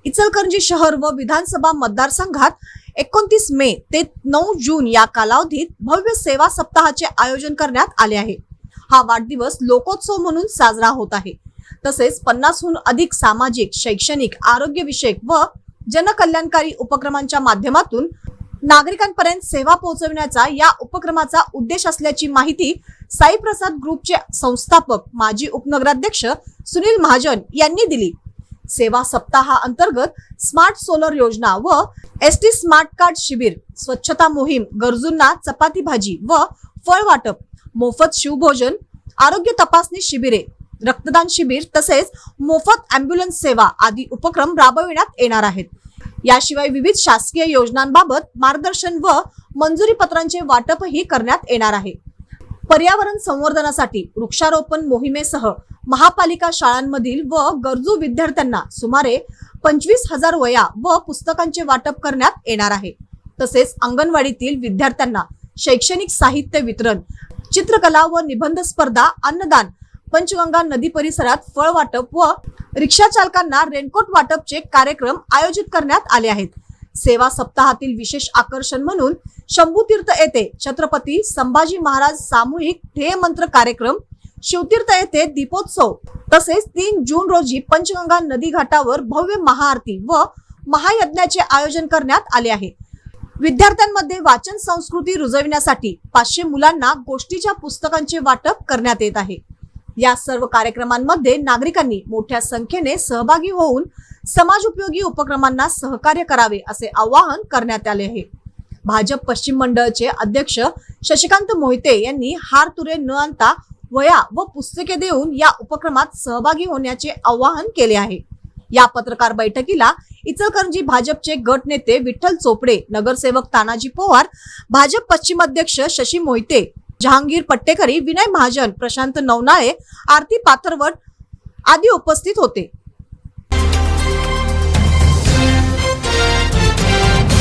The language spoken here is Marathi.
इचलकरंजी शहर व विधानसभा मतदारसंघात 29 मे ते 9 जून या कालावधीत भव्य सेवा सप्ताहाचे आयोजन करण्यात आले आहे। हा वाढदिवस लोकोत्सव म्हणून साजरा होत आहे। तसेच 50हून अधिक सामाजिक, शैक्षणिक, आरोग्य विषयक व जनकल्याणकारी उपक्रमांच्या माध्यमातून नागरिकांपर्यंत सेवा पोहोचविण्याचा या उपक्रमाचा उद्देश असल्याची माहिती साई प्रसाद ग्रुपचे संस्थापक माजी उपनगराध्यक्ष सुनील महाजन यांनी दिली। सेवा सप्ताहाअंतर्गत स्मार्ट सोलर योजना व एसटी स्मार्ट कार्ड शिबिर, स्वच्छता मोहीम, गरजूंना चपाती भाजी व फळ वाटप, मोफत शिवभोजन, आरोग्य तपासणी शिबिरे, रक्तदान शिबिर तसेच मोफत अँब्युलन्स सेवा आदी उपक्रम राबविण्यात येणार आहेत। याशिवाय विविध शासकीय योजनांबाबत मार्गदर्शन व मंजुरी पत्रांचे वाटपही करण्यात येणार आहे। पर्यावरण संवर्धनासाठी वृक्षारोपण मोहिमेसह महापालिका शाळांमधील व गरजू विद्यार्थ्यांना सुमारे 25,000 वह्या व पुस्तकांचे वाटप करण्यात येणार आहे। तसेच अंगणवाडीतील विद्यार्थ्यांना शैक्षणिक साहित्य वितरण, चित्रकला व निबंध स्पर्धा, अन्नदान, पंचगंगा नदी परिसरात फळ वाटप व रिक्षा चालकांना रेनकोट वाटपचे कार्यक्रम आयोजित करण्यात आले आहेत। सेवा सप्ताहातील विशेष आकर्षण म्हणून शंभूतीर्थ येथे छत्रपती संभाजी महाराज सामूहिक ध्येय मंत्र कार्यक्रम, शिवतीर्थ येथे दीपोत्सव तसेच 3 जून रोजी पंचगंगा नदी घाटावर भव्य महाआरती व महायज्ञाचे आयोजन करण्यात आले आहे। विद्यार्थ्यांमध्ये वाचन संस्कृती रुजविण्यासाठी 500 मुलांना गोष्टीच्या पुस्तकांचे वाटप करण्यात येत आहे। या सर्व कार्यक्रमांमध्ये नागरिकांनी मोठ्या संख्येने सहभागी होऊन समाजोपयोगी उपक्रमांना सहकार्य करावे असे आवाहन करण्यात आले आहे। भाजप पश्चिम मंडळाचे अध्यक्ष शशिकांत मोहिते यांनी हार तुरे न आणता वह्या व पुस्तके देऊन या उपक्रमात सहभागी होण्याचे आवाहन केले आहे। या पत्रकार बैठकीला इचलकरंजी भाजपचे गट नेते विठ्ठल चोपडे, नगरसेवक तानाजी पवार, भाजप पश्चिम अध्यक्ष शशी मोहिते, जहांगीर पट्टेकरी, विनय महाजन, प्रशांत नवनाळे, आरती पाथरवट आदी उपस्थित होते।